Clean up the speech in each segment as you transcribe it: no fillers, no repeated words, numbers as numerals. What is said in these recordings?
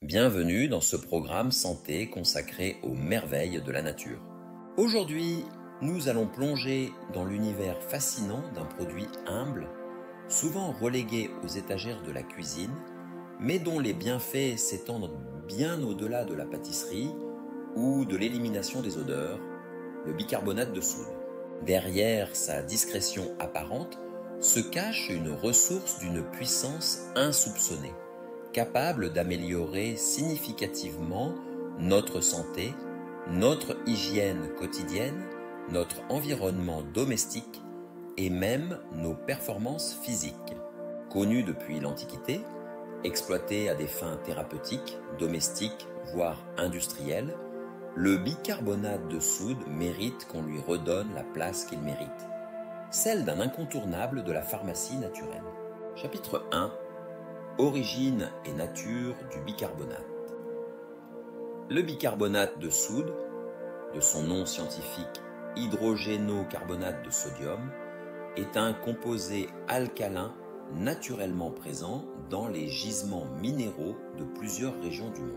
Bienvenue dans ce programme santé consacré aux merveilles de la nature. Aujourd'hui, nous allons plonger dans l'univers fascinant d'un produit humble, souvent relégué aux étagères de la cuisine, mais dont les bienfaits s'étendent bien au-delà de la pâtisserie ou de l'élimination des odeurs, le bicarbonate de soude. Derrière sa discrétion apparente se cache une ressource d'une puissance insoupçonnée, capable d'améliorer significativement notre santé, notre hygiène quotidienne, notre environnement domestique et même nos performances physiques. Connu depuis l'Antiquité, exploité à des fins thérapeutiques, domestiques, voire industrielles, le bicarbonate de soude mérite qu'on lui redonne la place qu'il mérite, celle d'un incontournable de la pharmacie naturelle. Chapitre 1. Origine et nature du bicarbonate. Le bicarbonate de soude, de son nom scientifique hydrogénocarbonate de sodium, est un composé alcalin naturellement présent dans les gisements minéraux de plusieurs régions du monde.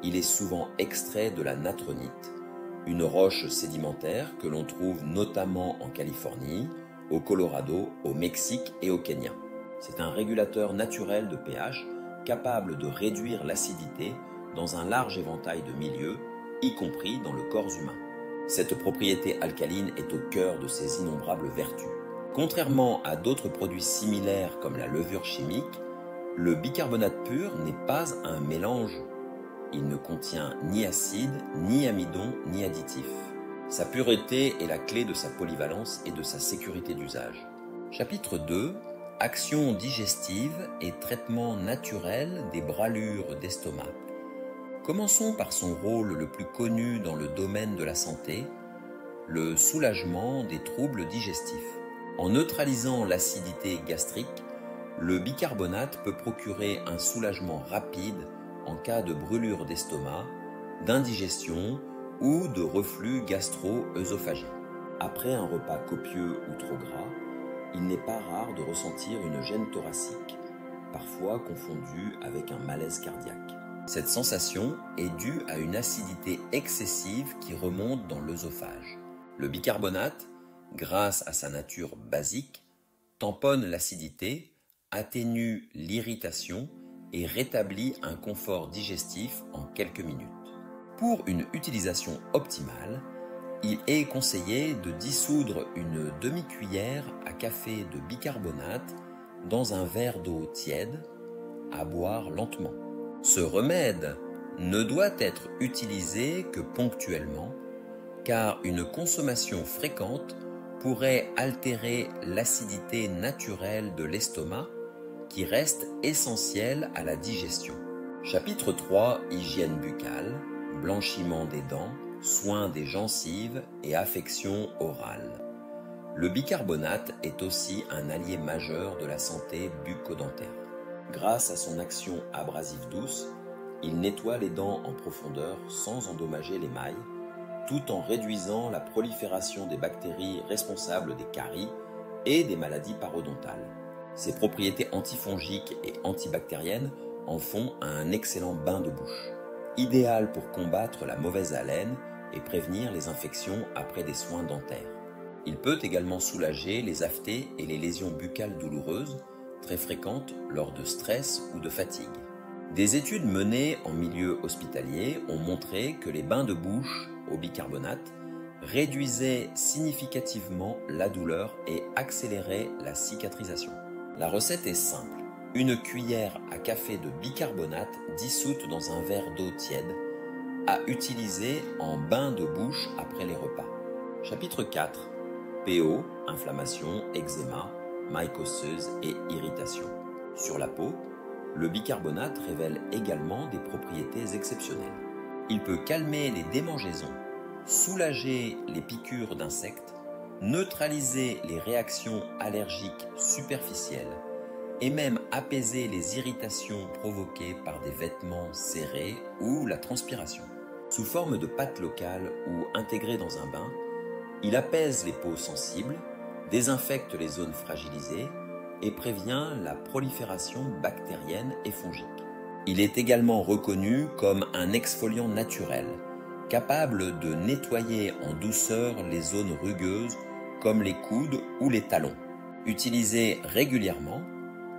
Il est souvent extrait de la natronite, une roche sédimentaire que l'on trouve notamment en Californie, au Colorado, au Mexique et au Kenya. C'est un régulateur naturel de pH capable de réduire l'acidité dans un large éventail de milieux, y compris dans le corps humain. Cette propriété alcaline est au cœur de ses innombrables vertus. Contrairement à d'autres produits similaires comme la levure chimique, le bicarbonate pur n'est pas un mélange. Il ne contient ni acide, ni amidon, ni additifs. Sa pureté est la clé de sa polyvalence et de sa sécurité d'usage. Chapitre 2. Action digestive et traitement naturel des brûlures d'estomac. Commençons par son rôle le plus connu dans le domaine de la santé, le soulagement des troubles digestifs. En neutralisant l'acidité gastrique, le bicarbonate peut procurer un soulagement rapide en cas de brûlure d'estomac, d'indigestion ou de reflux gastro-œsophagien. Après un repas copieux ou trop gras, il n'est pas rare de ressentir une gêne thoracique, parfois confondue avec un malaise cardiaque. Cette sensation est due à une acidité excessive qui remonte dans l'œsophage. Le bicarbonate, grâce à sa nature basique, tamponne l'acidité, atténue l'irritation et rétablit un confort digestif en quelques minutes. Pour une utilisation optimale, il est conseillé de dissoudre une demi-cuillère à café de bicarbonate dans un verre d'eau tiède, à boire lentement. Ce remède ne doit être utilisé que ponctuellement, car une consommation fréquente pourrait altérer l'acidité naturelle de l'estomac qui reste essentielle à la digestion. Chapitre 3. Hygiène buccale, blanchiment des dents, soins des gencives et affections orales. Le bicarbonate est aussi un allié majeur de la santé bucco-dentaire. Grâce à son action abrasive douce, il nettoie les dents en profondeur sans endommager l'émail, tout en réduisant la prolifération des bactéries responsables des caries et des maladies parodontales. Ses propriétés antifongiques et antibactériennes en font un excellent bain de bouche, idéal pour combattre la mauvaise haleine et prévenir les infections après des soins dentaires. Il peut également soulager les aphthées et les lésions buccales douloureuses, très fréquentes lors de stress ou de fatigue. Des études menées en milieu hospitalier ont montré que les bains de bouche au bicarbonate réduisaient significativement la douleur et accéléraient la cicatrisation. La recette est simple. Une cuillère à café de bicarbonate dissoute dans un verre d'eau tiède, à utiliser en bain de bouche après les repas. Chapitre 4. PO, inflammation, eczéma, mycoses et irritation. Sur la peau, le bicarbonate révèle également des propriétés exceptionnelles. Il peut calmer les démangeaisons, soulager les piqûres d'insectes, neutraliser les réactions allergiques superficielles et même apaiser les irritations provoquées par des vêtements serrés ou la transpiration. Sous forme de pâte locale ou intégré dans un bain, il apaise les peaux sensibles, désinfecte les zones fragilisées et prévient la prolifération bactérienne et fongique. Il est également reconnu comme un exfoliant naturel, capable de nettoyer en douceur les zones rugueuses comme les coudes ou les talons. Utilisé régulièrement,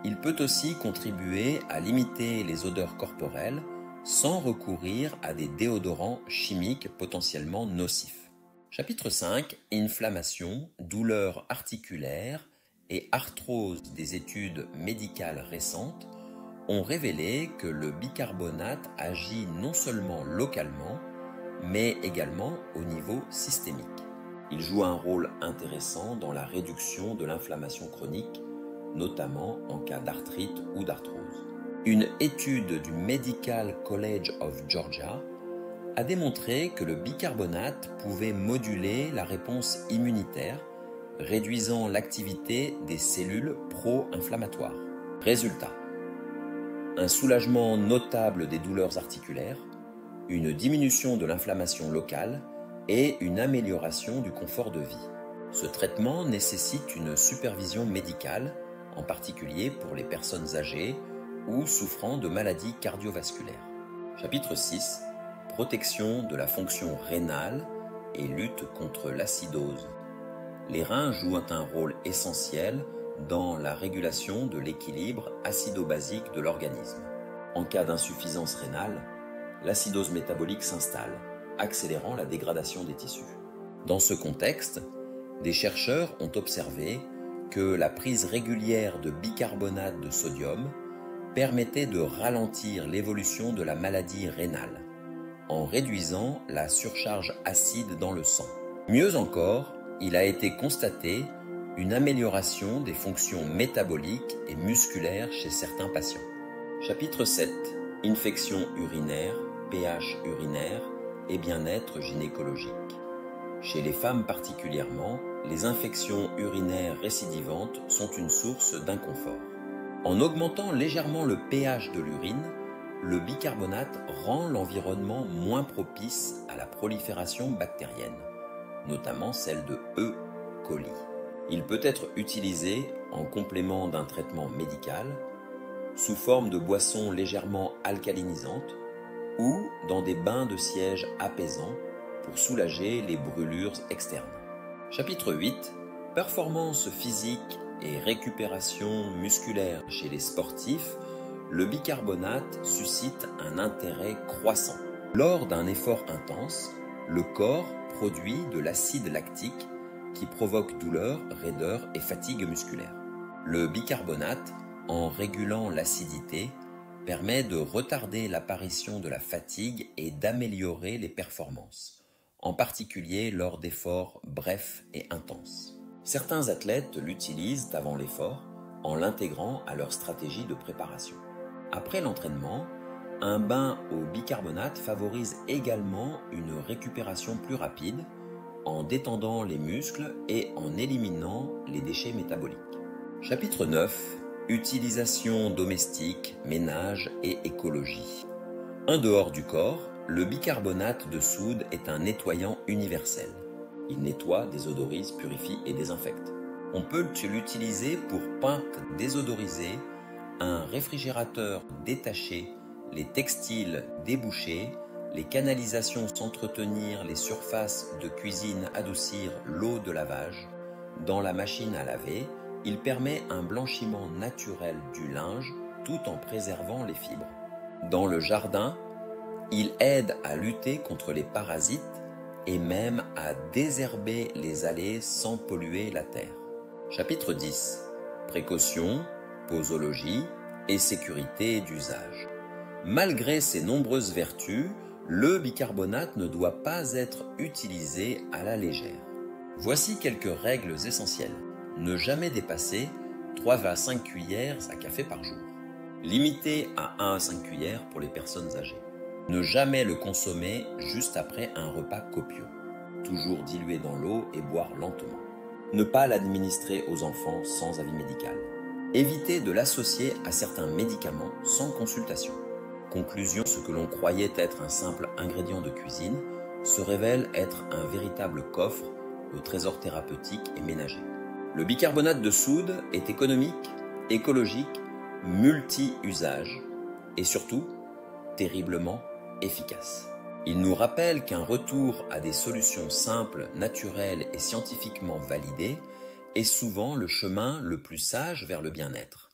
il peut aussi contribuer à limiter les odeurs corporelles sans recourir à des déodorants chimiques potentiellement nocifs. Chapitre 5. Inflammation, douleurs articulaires et arthrose. Des études médicales récentes ont révélé que le bicarbonate agit non seulement localement, mais également au niveau systémique. Il joue un rôle intéressant dans la réduction de l'inflammation chronique, notamment en cas d'arthrite ou d'arthrose. Une étude du Medical College of Georgia a démontré que le bicarbonate pouvait moduler la réponse immunitaire, réduisant l'activité des cellules pro-inflammatoires. Résultat: un soulagement notable des douleurs articulaires, une diminution de l'inflammation locale et une amélioration du confort de vie. Ce traitement nécessite une supervision médicale, en particulier pour les personnes âgées ou souffrant de maladies cardiovasculaires. Chapitre 6. Protection de la fonction rénale et lutte contre l'acidose. Les reins jouent un rôle essentiel dans la régulation de l'équilibre acido-basique de l'organisme. En cas d'insuffisance rénale, l'acidose métabolique s'installe, accélérant la dégradation des tissus. Dans ce contexte, des chercheurs ont observé que la prise régulière de bicarbonate de sodium permettait de ralentir l'évolution de la maladie rénale, en réduisant la surcharge acide dans le sang. Mieux encore, il a été constaté une amélioration des fonctions métaboliques et musculaires chez certains patients. Chapitre 7. Infection urinaire, pH urinaire et bien-être gynécologique. Chez les femmes particulièrement, les infections urinaires récidivantes sont une source d'inconfort. En augmentant légèrement le pH de l'urine, le bicarbonate rend l'environnement moins propice à la prolifération bactérienne, notamment celle de E. coli. Il peut être utilisé en complément d'un traitement médical, sous forme de boissons légèrement alcalinisantes ou dans des bains de siège apaisants pour soulager les brûlures externes. Chapitre 8. Performance physique et récupération musculaire chez les sportifs. Le bicarbonate suscite un intérêt croissant. Lors d'un effort intense, le corps produit de l'acide lactique qui provoque douleur, raideur et fatigue musculaire. Le bicarbonate, en régulant l'acidité, permet de retarder l'apparition de la fatigue et d'améliorer les performances, en particulier lors d'efforts brefs et intenses. Certains athlètes l'utilisent avant l'effort en l'intégrant à leur stratégie de préparation. Après l'entraînement, un bain au bicarbonate favorise également une récupération plus rapide en détendant les muscles et en éliminant les déchets métaboliques. Chapitre 9. Utilisation domestique, ménage et écologie. En dehors du corps, le bicarbonate de soude est un nettoyant universel. Il nettoie, désodorise, purifie et désinfecte. On peut l'utiliser pour peintre désodorisé, un réfrigérateur détaché, les textiles débouchés, les canalisations s'entretenir, les surfaces de cuisine adoucir l'eau de lavage. Dans la machine à laver, il permet un blanchiment naturel du linge tout en préservant les fibres. Dans le jardin, il aide à lutter contre les parasites et même à désherber les allées sans polluer la terre. Chapitre 10. Précautions, posologie et sécurité d'usage. Malgré ses nombreuses vertus, le bicarbonate ne doit pas être utilisé à la légère. Voici quelques règles essentielles. Ne jamais dépasser 3 à 5 cuillères à café par jour. Limité à 1 à 5 cuillères pour les personnes âgées. Ne jamais le consommer juste après un repas copieux. Toujours diluer dans l'eau et boire lentement. Ne pas l'administrer aux enfants sans avis médical. Éviter de l'associer à certains médicaments sans consultation. Conclusion, ce que l'on croyait être un simple ingrédient de cuisine se révèle être un véritable coffre au trésor thérapeutique et ménager. Le bicarbonate de soude est économique, écologique, multi-usage et surtout terriblement efficace. Il nous rappelle qu'un retour à des solutions simples, naturelles et scientifiquement validées est souvent le chemin le plus sage vers le bien-être.